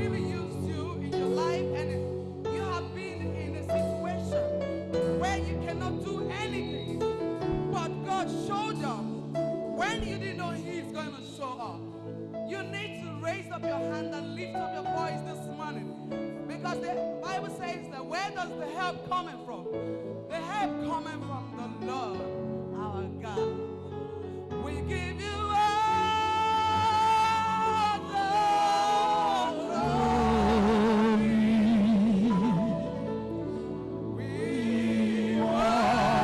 really used you in your life, and you have been in a situation where you cannot do anything, but God showed up when you didn't know He's going to show up. You need to raise up your hand and lift up your voice this morning, because the Bible says that where does the help coming from? The help coming from the Lord our God. We give you all the glory. We worship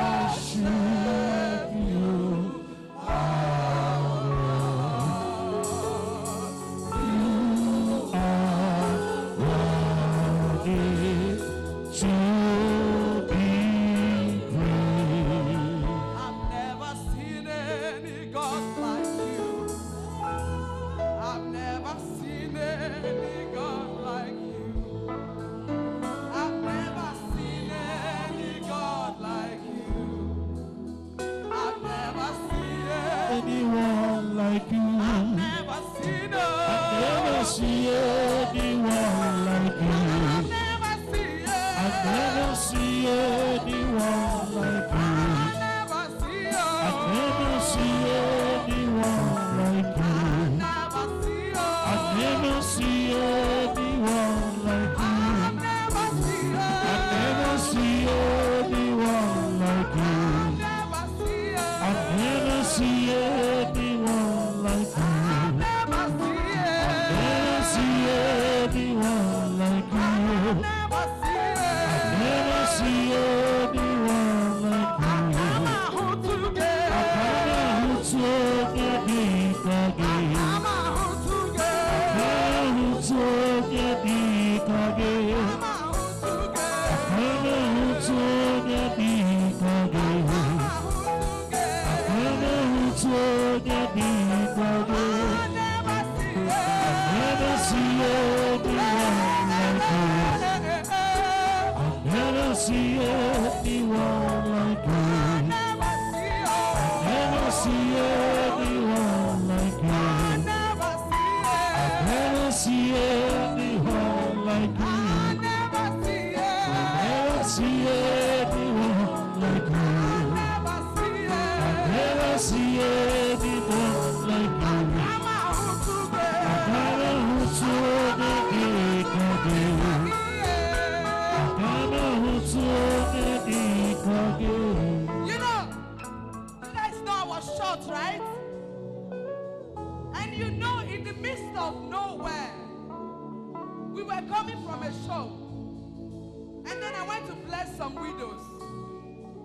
you, our Lord. You are worthy to be praised. I've never seen any God like you. I've never seen any God like you. I've never seen any God like you. I've never seen anyone like you. I've never seen anyone like you. I've never seen anyone like you. I've never seen anyone like you. I've never seen anyone like you. I've never seen anyone like you. I've never seen anyone like you. I've never seen anyone like you. I've never seen anyone like you. See anyone like you. I've never seen anyone like you. I've never seen anyone like you. I've never seen anyone like you. I've never seen anyone like you. I've never seen anyone. You know, you guys know I was short, right? And you know, in the midst of nowhere, we were coming from a show, and then I went to bless some widows.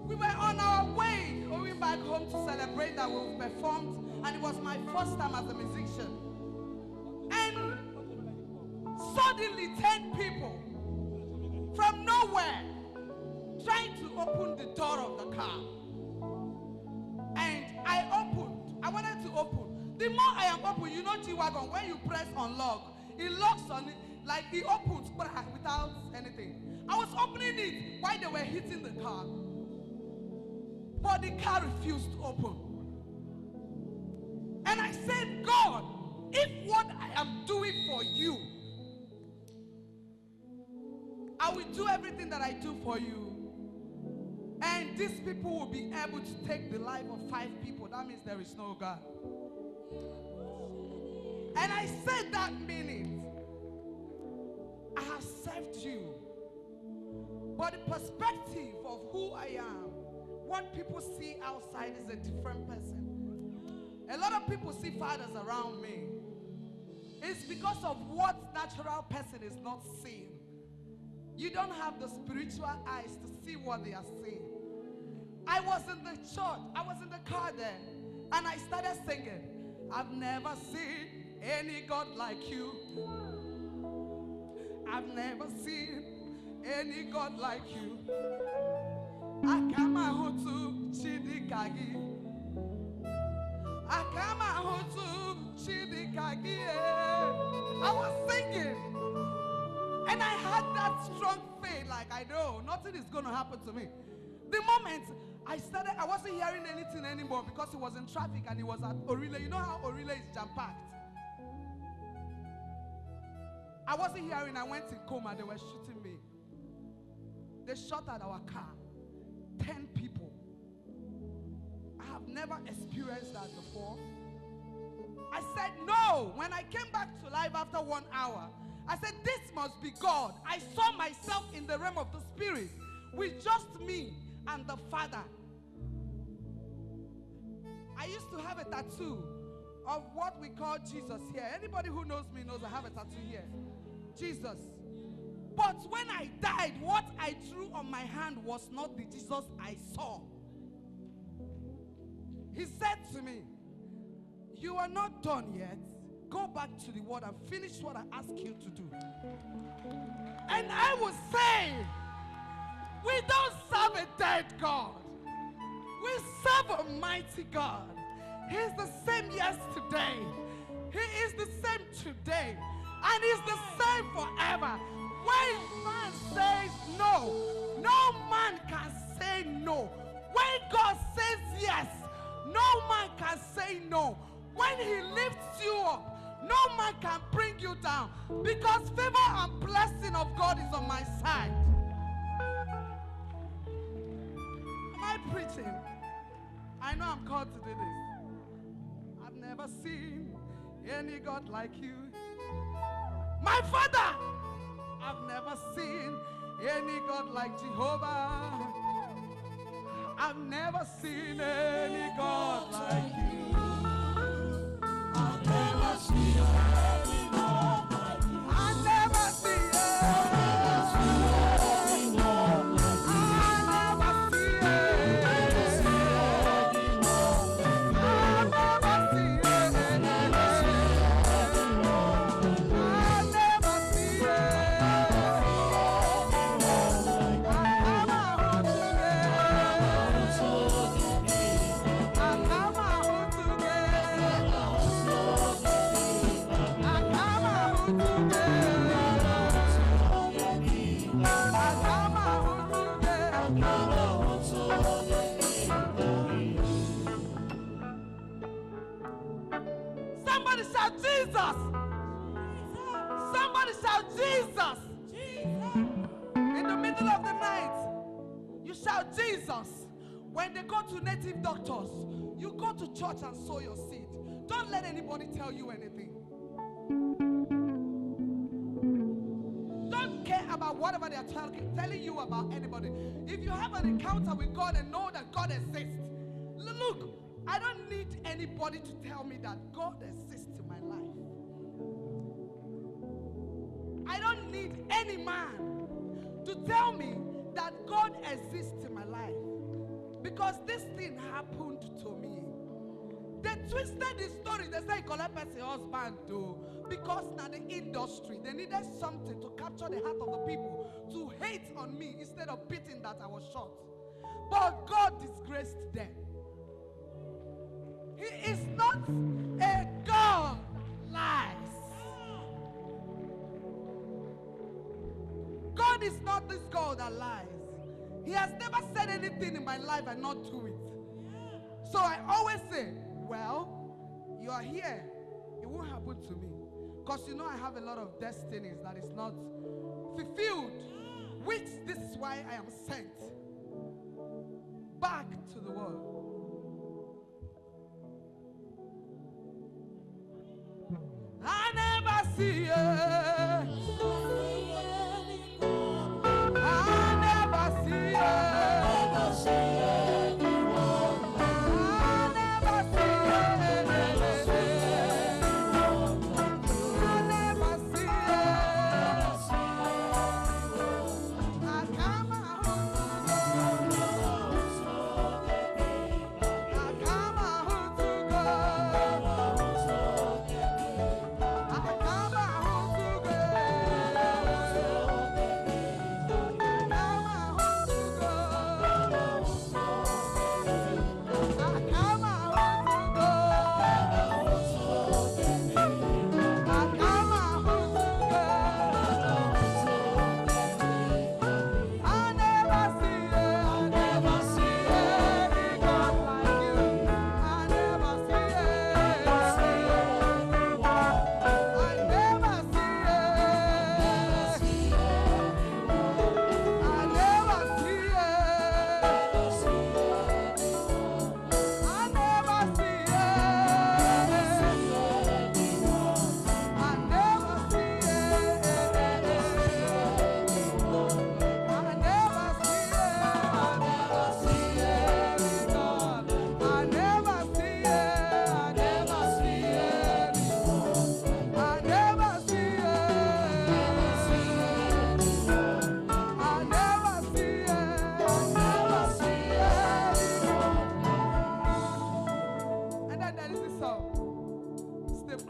We were on our way going back home to celebrate that we performed, and it was my first time as a musician. And suddenly 10 people from nowhere trying to open the door of the car. And I wanted to open. The more I am open, you know G-Wagon, when you press unlock, it locks on it, like it opens without anything. I was opening it while they were hitting the car, but the car refused to open. And I said, God, if what I am doing for you, I will do everything that I do for you, and these people will be able to take the life of 5 people, that means there is no God. And I said that minute, I have served you, but the perspective of who I am, what people see outside is a different person. A lot of people see fathers around me. It's because of what natural person is not seeing. You don't have the spiritual eyes to see what they are seeing. I was in the church, I was in the car there, and I started singing, I've never seen any God like you. I've never seen any God like you. Akamahutu Chidikagi. Akamahutu Chidikagi. I was singing, and I had that strong faith, like I know nothing is going to happen to me. The moment I started, I wasn't hearing anything anymore because he was in traffic and he was at Orile. You know how Orile is jam-packed? I I wasn't hearing. I went in coma. They were shooting me. They shot at our car. 10 people. I have never experienced that before. I said no. When I came back to life after 1 hour, I said this must be God. I saw myself in the realm of the spirit with just me and the Father. I used to have a tattoo of what we call Jesus here. Anybody who knows me knows I have a tattoo here. Jesus. But when I died, what I drew on my hand was not the Jesus I saw. He said to me, you are not done yet. Go back to the word and finish what I asked you to do. And I would say, we don't serve a dead God. We serve a mighty God. He's the same yesterday. He is the same today. And he's the same forever. When man says no, no man can say no. When God says yes, no man can say no. When he lifts you up, no man can bring you down. Because favor and blessing of God is on my side. Am I preaching? I know I'm called to do this. I've never seen any God like you. My Father, I've never seen any God like Jehovah. I've never seen any God like you. I've never seen any God like you. I've never seen any God like you. I've never seen any Somebody shout Jesus! Somebody shout Jesus! In the middle of the night, you shout Jesus. When they go to native doctors, you go to church and sow your seed. Don't let anybody tell you anything. Don't care about whatever they are telling you about anybody. If you have an encounter with God and know that God exists, look, I don't need anybody to tell me that God exists in my life. I don't need any man to tell me that God exists in my life. Because this thing happened to me. They twisted the story. They say, collect person husband too. Because now the industry, they needed something to capture the heart of the people to hate on me instead of beating that I was shot. But God disgraced them. He is not a God lies. God is not this God that lies. He has never said anything in my life and not do it. So I always say, well, you are here. It won't happen to me. Because you know I have a lot of destinies that is not fulfilled. Which this is why I am sent back to the world. I never see it. I never see it. I never see it. I never see it. I come out.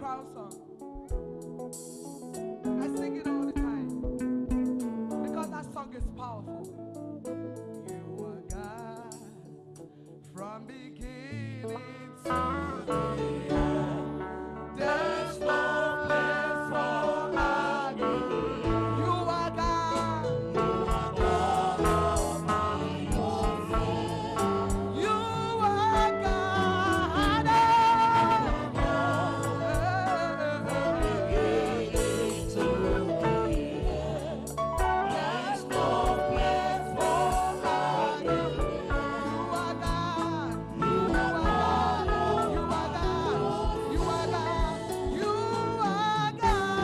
crowd song. I sing it all the time because that song is powerful. You are God from beginning to the end. There's no place for argument. You are God. You are God of my own. You are God. From beginning to the end. There's no place for argument. You are God. You are God. You are God. You are God. You are God.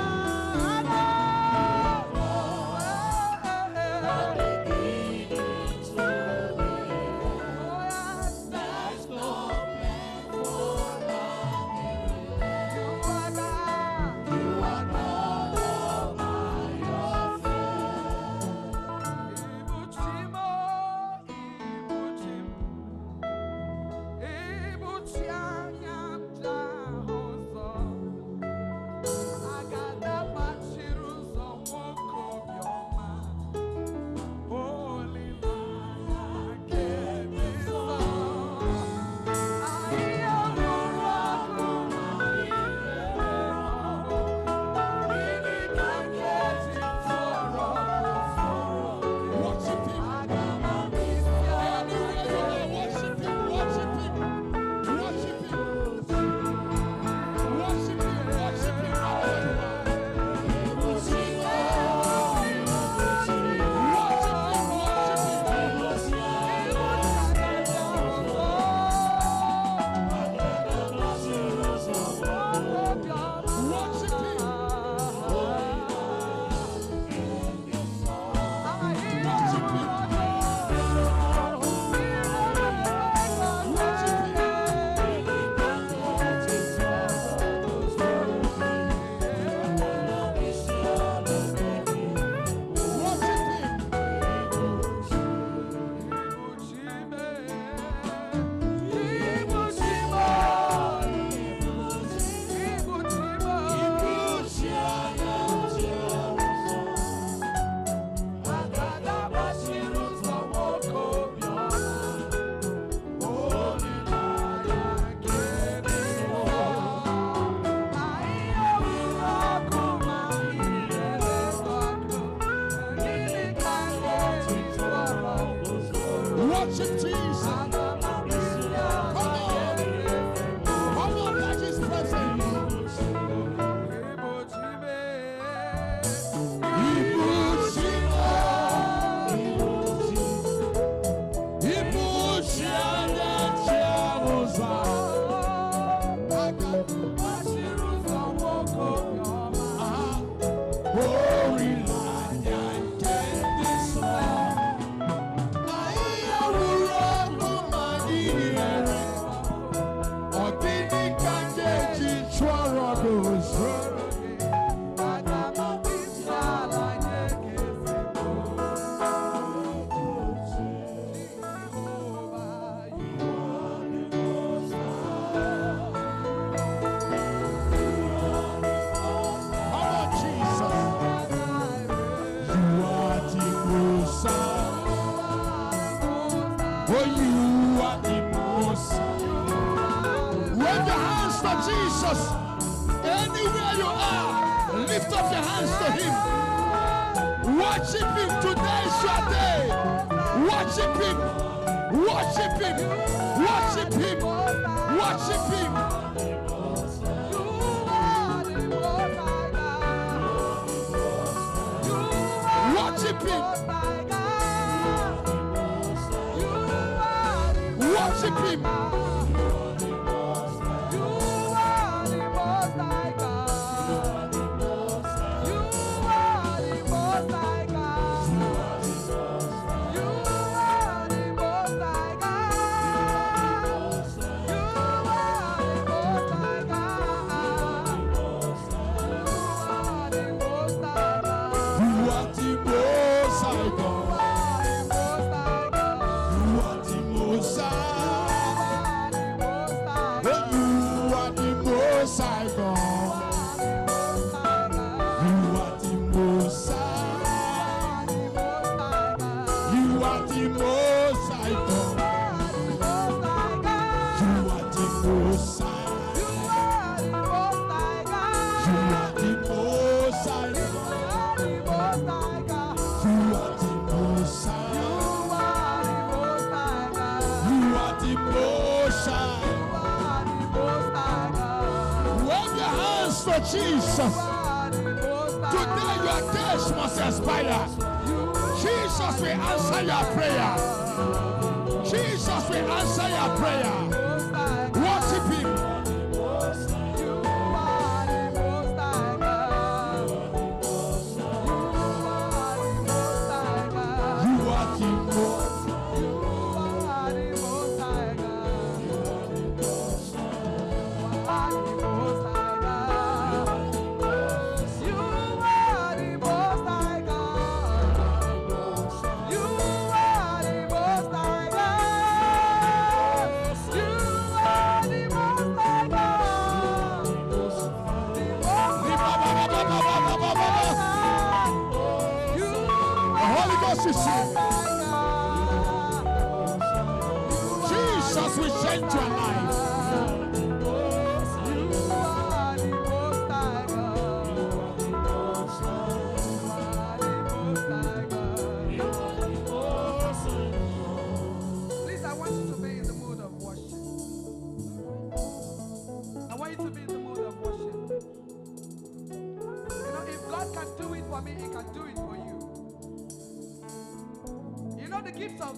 Worship Jesus. Come on, let His presence. Jesus, anywhere you are, lift up your hands to Him. Worship Him. Today is your day. Worship Him. Worship Him. Worship Him. Worship Him. Worship Him. Worship Him. hands to Jesus. Today your days must expire. Jesus will answer your prayer. Jesus will answer your prayer. Worship him. Jesus will change your life. Please, I want you to be in the mood of worship. I want you to be in the mood of worship. You know, if God can do it for me, he can do it for you. You know, the gift of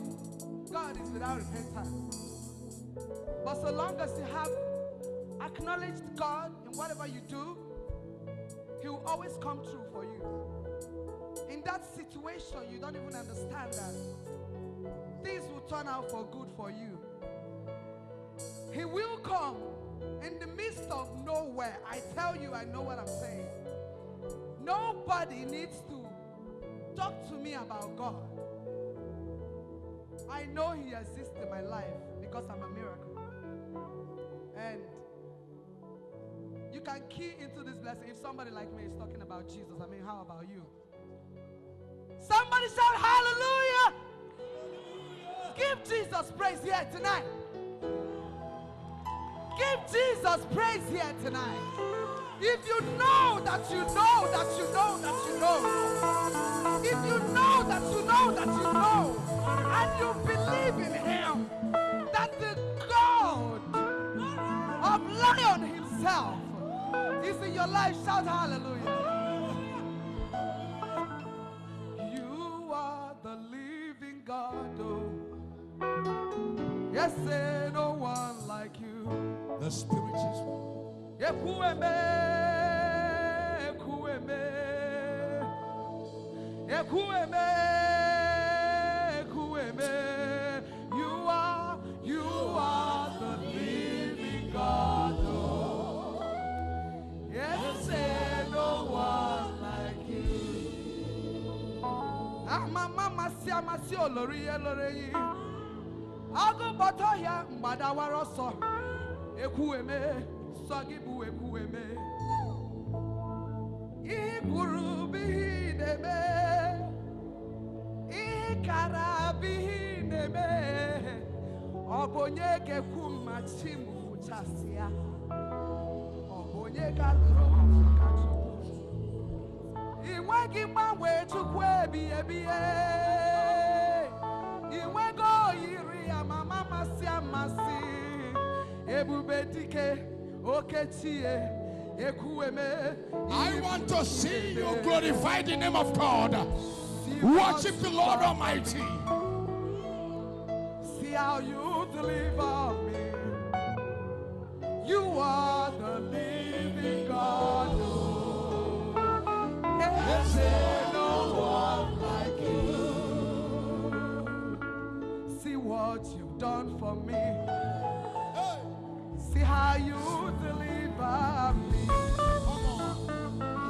God is without repentance. But so long as you have acknowledged God in whatever you do, he will always come true for you. In that situation, you don't even understand that things will turn out for good for you. He will come in the midst of nowhere. I tell you, I know what I'm saying. Nobody needs to talk to me about God. I know he exists in my life because I'm a miracle. And you can key into this blessing. If somebody like me is talking about Jesus, I mean, how about you? Somebody shout hallelujah! Give Jesus praise here tonight. Give Jesus praise here tonight. If you know that you know that you know that you know, if you know that you know that you know, and you believe in him, that the God of Lion himself is in your life, shout hallelujah. You are the living God, oh. Yes, no one like you. The Spirit is one. Ekueme, ekueme, ekueme, ekueme. You are the living God. Oh. Yes, no one like you. Ah, mama, si olori elori. Ago boto ya mbadawaro so. Ekueme. Sagibu ekueme. Ikuru bihineme. Ikara bihineme. Obonye ke kumachimu chasia. Obonye kalro kachu. Iwe gimwe chukwe biye. Iwe go iri amama masia masi. Ebubetike. I want to see you glorify the name of God. Worship the Lord Almighty. See how you deliver me. You are the living God. There's no one like you. See what you've done for me. See how you deliver me.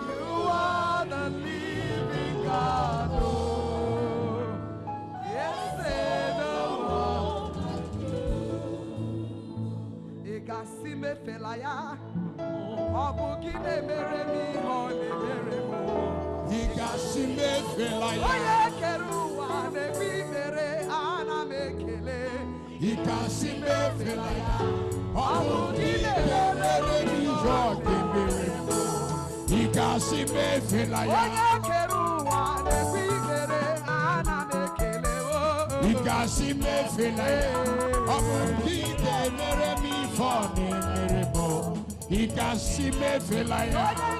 You are the living God. Oh, yes, no one like you. Igasime felaya. Obugine meremi hone meremo. Igasime felaya. Oye keruwa nebi mere anamekele. Igasime felaya. Obugine meremi hone meremo. Igasime felaya. Oye keruwa nebi mere anamekele. Igasime felaya. Obugine meremi hone meremo. He can see me feel like hey,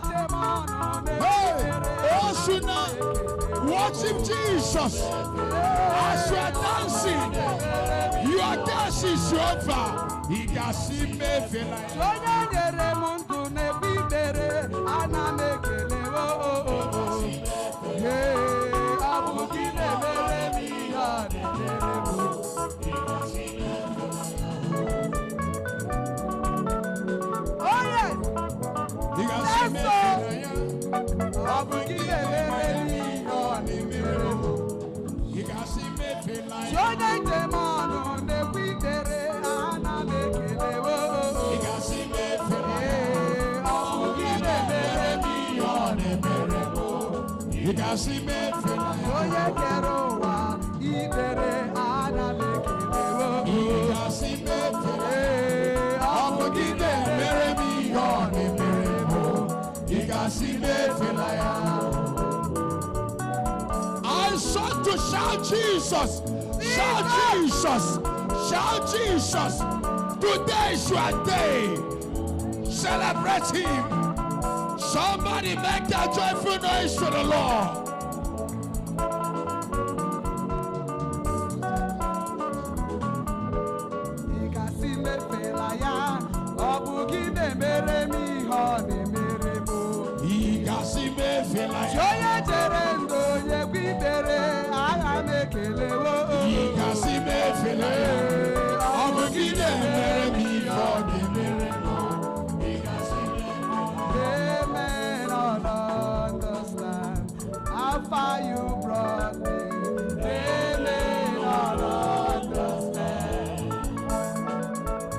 Osuna, worship Jesus. As you are dancing, your dance is over. He can see me feel like you can see me feel like I sought to shout Jesus, shout Jesus, shout Jesus. Today is your day. Celebrate Him. Somebody make that joyful noise to the Lord.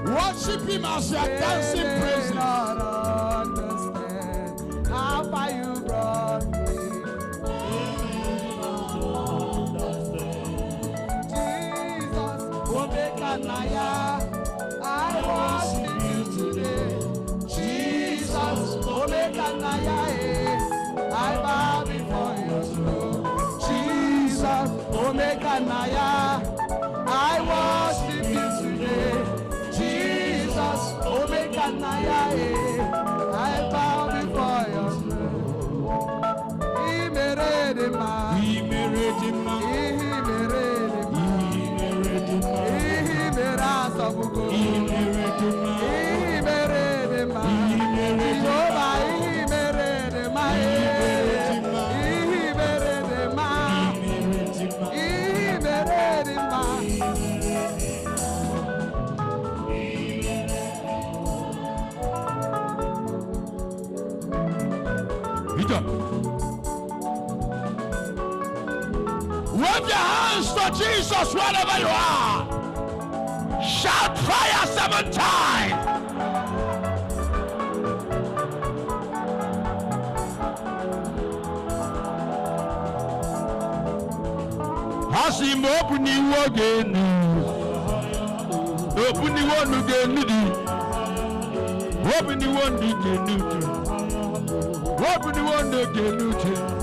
Worship Him as you are dancing, praising. Understand how far you brought me. Jesus, Omekanaya, I worship you today. Jesus, Omekanaya, I bow before your throne. Jesus, Omekanaya, I worship you today. Jesus, Omekanaya, I bow before your throne. He made him, He made him, He made us of good. He made him, He made him, Jehovah, He made him, He made him. Wave your hands to Jesus wherever you are. Shout fire 7 times. Hasim open you again. Open you one again. Open you one again. Open you one again.